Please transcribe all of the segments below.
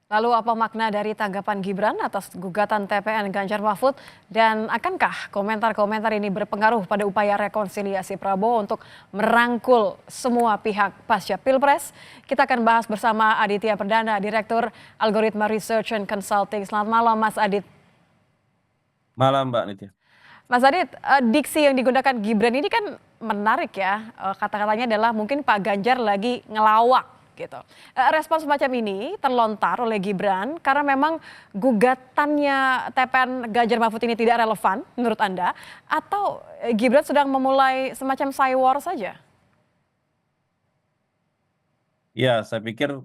Lalu apa makna dari tanggapan Gibran atas gugatan TPN Ganjar Mahfud dan akankah komentar-komentar ini berpengaruh pada upaya rekonsiliasi Prabowo untuk merangkul semua pihak pasca Pilpres? Kita akan bahas bersama Aditya Perdana, Direktur Algoritma Research and Consulting. Selamat malam Mas Adit. Malam Mbak Nitya. Mas Adit, diksi yang digunakan Gibran ini kan menarik ya. Kata-katanya adalah mungkin Pak Ganjar lagi ngelawak gitu. Respon semacam ini terlontar oleh Gibran karena memang gugatannya TPN Ganjar Mahfud ini tidak relevan menurut Anda, atau Gibran sedang memulai semacam cywar saja? Ya, saya pikir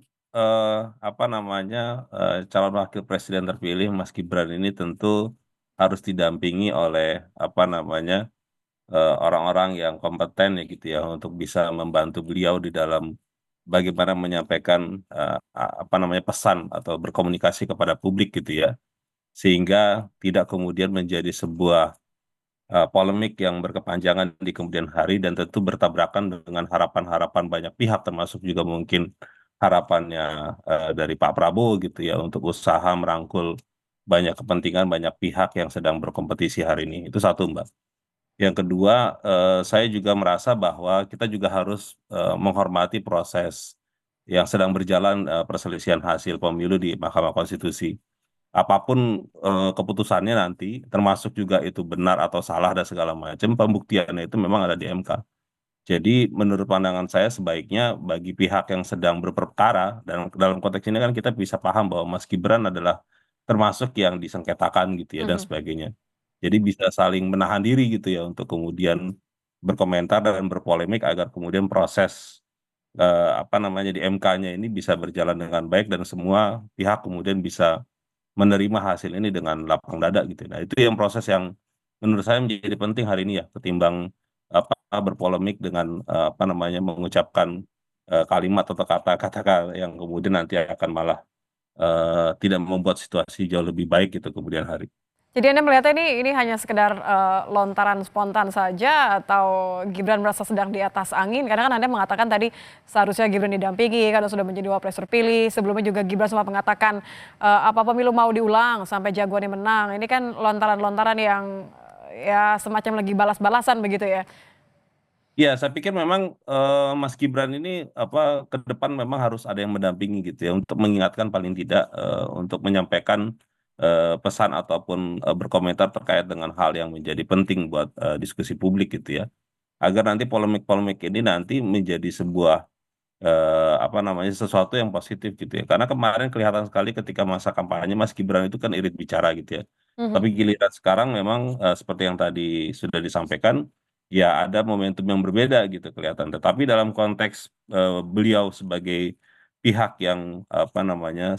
apa namanya calon wakil presiden terpilih Mas Gibran ini tentu harus didampingi oleh apa namanya orang-orang yang kompeten ya gitu ya untuk bisa membantu beliau di dalam bagaimana menyampaikan apa namanya pesan atau berkomunikasi kepada publik gitu ya, sehingga tidak kemudian menjadi sebuah polemik yang berkepanjangan di kemudian hari dan tentu bertabrakan dengan harapan-harapan banyak pihak termasuk juga mungkin harapannya dari Pak Prabowo gitu ya untuk usaha merangkul banyak kepentingan banyak pihak yang sedang berkompetisi hari ini. Itu satu, Mbak. Yang kedua, saya juga merasa bahwa kita juga harus menghormati proses yang sedang berjalan perselisihan hasil pemilu di Mahkamah Konstitusi. Apapun keputusannya nanti, termasuk juga itu benar atau salah dan segala macam, pembuktiannya itu memang ada di MK. Jadi menurut pandangan saya sebaiknya bagi pihak yang sedang berperkara, dan dalam konteks ini kan kita bisa paham bahwa Mas Gibran adalah termasuk yang disengketakan gitu ya dan Mhm. sebagainya. Jadi bisa saling menahan diri gitu ya untuk kemudian berkomentar dan berpolemik agar kemudian proses apa namanya di MK-nya ini bisa berjalan dengan baik dan semua pihak kemudian bisa menerima hasil ini dengan lapang dada gitu. Nah, itu yang proses yang menurut saya menjadi penting hari ini ya, ketimbang apa berpolemik dengan apa namanya mengucapkan kalimat atau kata-kata yang kemudian nanti akan malah tidak membuat situasi jauh lebih baik gitu kemudian hari. Jadi Anda melihatnya ini hanya sekedar lontaran spontan saja atau Gibran merasa sedang di atas angin? Karena kan Anda mengatakan tadi seharusnya Gibran didampingi karena sudah menjadi wapres terpilih. Sebelumnya juga Gibran sempat mengatakan apa pemilu mau diulang sampai jagoannya menang. Ini kan lontaran-lontaran yang ya semacam lagi balas-balasan begitu ya. Ya, saya pikir memang Mas Gibran ini apa ke depan memang harus ada yang mendampingi gitu ya untuk mengingatkan paling tidak untuk menyampaikan pesan ataupun berkomentar terkait dengan hal yang menjadi penting buat diskusi publik gitu ya. Agar nanti polemik-polemik ini nanti menjadi sebuah apa namanya sesuatu yang positif gitu ya. Karena kemarin kelihatan sekali ketika masa kampanye Mas Gibran itu kan irit bicara gitu ya. Mhm. Tapi giliran sekarang memang seperti yang tadi sudah disampaikan, ya ada momentum yang berbeda gitu kelihatan. Tetapi dalam konteks beliau sebagai pihak yang apa namanya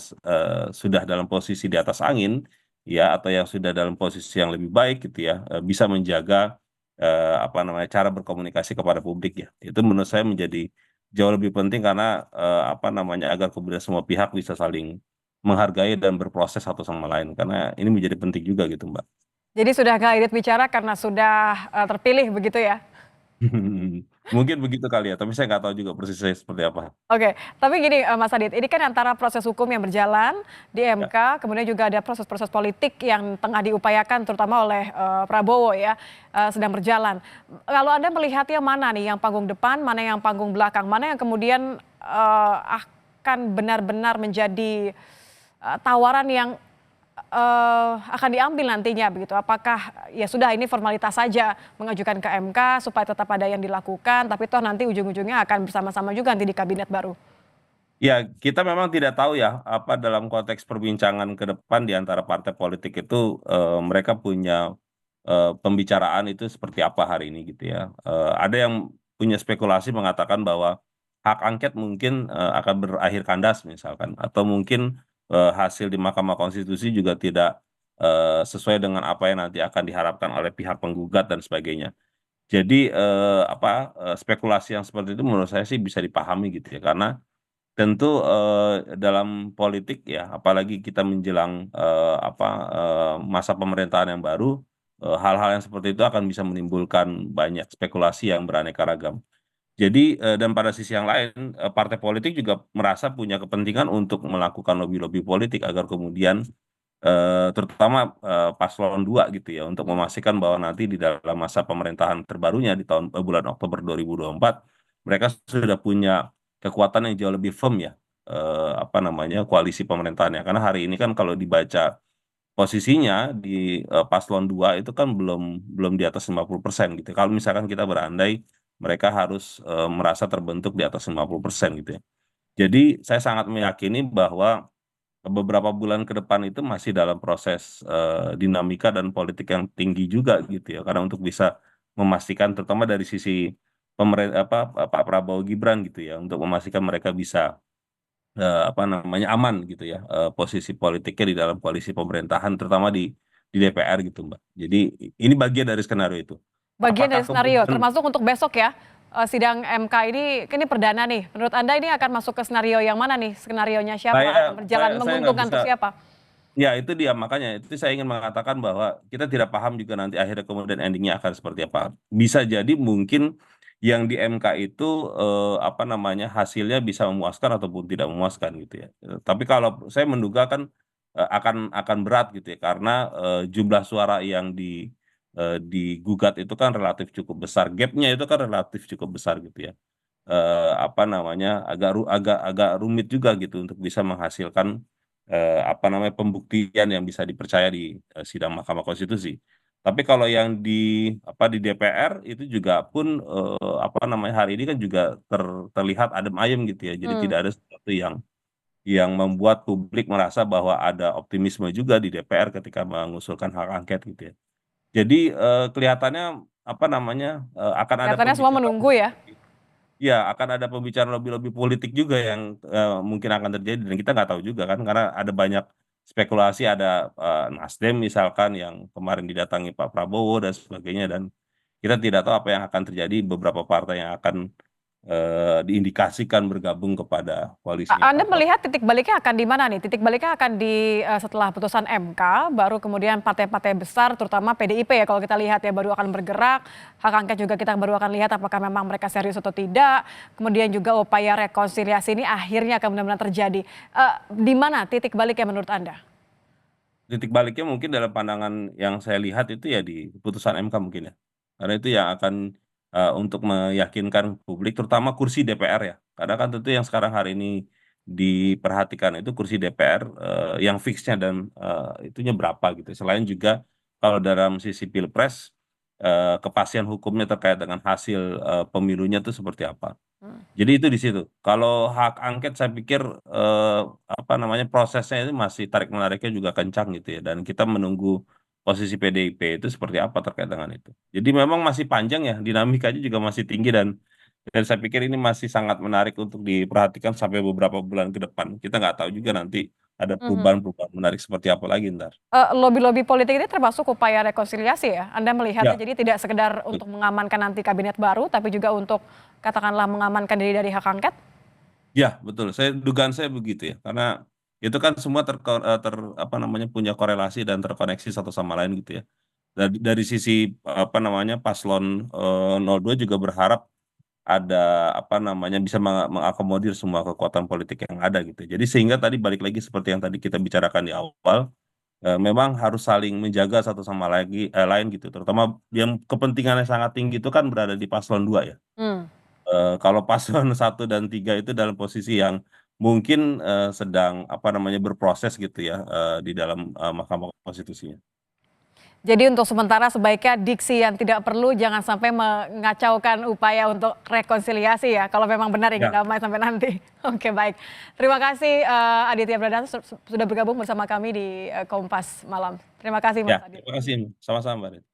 sudah dalam posisi di atas angin, ya atau yang sudah dalam posisi yang lebih baik gitu ya, bisa menjaga apa namanya cara berkomunikasi kepada publik ya. Itu menurut saya menjadi jauh lebih penting karena apa namanya agar kemudian semua pihak bisa saling menghargai dan berproses satu sama lain karena ini menjadi penting juga gitu Mbak. Jadi sudah nggak irit bicara karena sudah terpilih begitu ya? Mungkin begitu kali ya, tapi saya nggak tahu juga persisnya seperti apa. Oke, tapi gini Mas Adit, ini kan antara proses hukum yang berjalan di Ya, MK, kemudian juga ada proses-proses politik yang tengah diupayakan terutama oleh Prabowo ya, sedang berjalan. Kalau Anda melihatnya mana nih yang panggung depan, mana yang panggung belakang, mana yang kemudian akan benar-benar menjadi tawaran yang akan diambil nantinya begitu? Apakah ya sudah ini formalitas saja mengajukan ke MK supaya tetap ada yang dilakukan, tapi toh nanti ujung-ujungnya akan bersama-sama juga nanti di kabinet baru? ya kita memang tidak tahu ya apa dalam konteks perbincangan ke depan di antara partai politik itu mereka punya pembicaraan itu seperti apa hari ini gitu ya. Ada yang punya spekulasi mengatakan bahwa hak angket mungkin akan berakhir kandas misalkan, atau mungkin hasil di Mahkamah Konstitusi juga tidak sesuai dengan apa yang nanti akan diharapkan oleh pihak penggugat dan sebagainya. Jadi apa spekulasi yang seperti itu menurut saya sih bisa dipahami gitu ya, karena tentu dalam politik ya, apalagi kita menjelang apa masa pemerintahan yang baru, hal-hal yang seperti itu akan bisa menimbulkan banyak spekulasi yang beraneka ragam. Jadi dan pada sisi yang lain partai politik juga merasa punya kepentingan untuk melakukan lobby-lobby politik agar kemudian terutama paslon 2 gitu ya untuk memastikan bahwa nanti di dalam masa pemerintahan terbarunya di bulan Oktober 2024 mereka sudah punya kekuatan yang jauh lebih firm ya apa namanya koalisi pemerintahannya karena hari ini kan kalau dibaca posisinya di paslon 2 itu kan belum belum di atas 50% gitu. Kalau misalkan kita berandai mereka harus merasa terbentuk di atas 50% gitu ya. Jadi saya sangat meyakini bahwa beberapa bulan ke depan itu masih dalam proses dinamika dan politik yang tinggi juga gitu ya. Karena untuk bisa memastikan terutama dari sisi pemerintah apa Pak Prabowo Gibran gitu ya untuk memastikan mereka bisa apa namanya aman gitu ya posisi politiknya di dalam koalisi pemerintahan terutama di DPR gitu Mbak. Jadi ini bagian dari skenario itu. Bagian Apakah dari skenario, kemudian termasuk untuk besok ya, sidang MK ini perdana nih. Menurut Anda ini akan masuk ke skenario yang mana nih? Skenarionya siapa? saya Akan berjalan saya nggak menguntungkan bisa. untuk siapa? Ya, itu dia. Makanya itu saya ingin mengatakan bahwa kita tidak paham juga nanti akhirnya kemudian endingnya akan seperti apa. Bisa jadi mungkin yang di MK itu apa namanya hasilnya bisa memuaskan ataupun tidak memuaskan gitu ya. Tapi kalau saya menduga kan akan berat gitu ya karena jumlah suara yang digugat itu kan relatif cukup besar. Gapnya itu kan relatif cukup besar gitu ya. Apa namanya agak rumit juga gitu untuk bisa menghasilkan apa namanya pembuktian yang bisa dipercaya di sidang Mahkamah Konstitusi. Tapi kalau yang di DPR itu juga pun apa namanya hari ini kan juga terlihat adem ayem gitu ya. Jadi Hmm. tidak ada sesuatu yang membuat publik merasa bahwa ada optimisme juga di DPR ketika mengusulkan hak angket gitu ya. Jadi kelihatannya apa namanya akan ada Kelihatannya semua pembicaraan. menunggu ya. Ya, akan ada pembicaraan lobby-lobby politik juga yang mungkin akan terjadi dan kita nggak tahu juga kan karena ada banyak spekulasi ada Nasdem misalkan yang kemarin didatangi Pak Prabowo dan sebagainya dan kita tidak tahu apa yang akan terjadi beberapa partai yang akan diindikasikan bergabung kepada koalisinya Anda Pak Prabowo. melihat titik baliknya akan di mana nih? Titik baliknya akan di setelah putusan MK, baru kemudian partai-partai besar, terutama PDIP ya kalau kita lihat ya baru akan bergerak. Hak angket juga kita baru akan lihat apakah memang mereka serius atau tidak. Kemudian juga upaya rekonsiliasi ini akhirnya akan benar-benar terjadi. Di mana titik baliknya menurut Anda? Titik baliknya mungkin dalam pandangan yang saya lihat itu ya di putusan MK mungkin ya. Karena itu yang akan untuk meyakinkan publik terutama kursi DPR ya. Karena kan tentu yang sekarang hari ini diperhatikan itu kursi DPR yang fixnya dan itunya berapa gitu. Selain juga kalau dalam sisi Pilpres kepastian hukumnya terkait dengan hasil pemilunya itu seperti apa. Hmm. Jadi itu di situ. Kalau hak angket saya pikir eh, apa namanya prosesnya itu masih tarik menariknya juga kencang gitu ya. Dan kita menunggu posisi PDIP itu seperti apa terkait dengan itu. Jadi memang masih panjang ya, dinamikanya juga masih tinggi dan saya pikir ini masih sangat menarik untuk diperhatikan sampai beberapa bulan ke depan. Kita nggak tahu juga nanti ada Mhm. perubahan-perubahan menarik seperti apa lagi ntar. Lobby-lobby politik ini termasuk upaya rekonsiliasi ya? Anda melihatnya Ya, jadi tidak sekedar untuk mengamankan nanti kabinet baru, tapi juga untuk katakanlah mengamankan diri dari hak angket? ya betul. Dugaan saya begitu ya. Karena itu kan semua apa namanya punya korelasi dan terkoneksi satu sama lain gitu ya. Dari sisi apa namanya paslon 02 juga berharap ada apa namanya bisa mengakomodir semua kekuatan politik yang ada gitu. Jadi sehingga tadi balik lagi seperti yang tadi kita bicarakan di awal, memang harus saling menjaga satu sama lain gitu. Terutama yang kepentingannya sangat tinggi itu kan berada di paslon 2 ya. Hmm. Kalau paslon 1 dan 3 itu dalam posisi yang mungkin sedang apa namanya berproses gitu ya di dalam Mahkamah Konstitusinya. Jadi untuk sementara sebaiknya diksi yang tidak perlu jangan sampai mengacaukan upaya untuk rekonsiliasi ya, kalau memang benar ingin Ya, damai sampai nanti. Oke baik, terima kasih Aditya Pradana sudah bergabung bersama kami di Kompas Malam. Terima kasih ya, Mas Adit. terima kasih. Sama-sama, Mbak.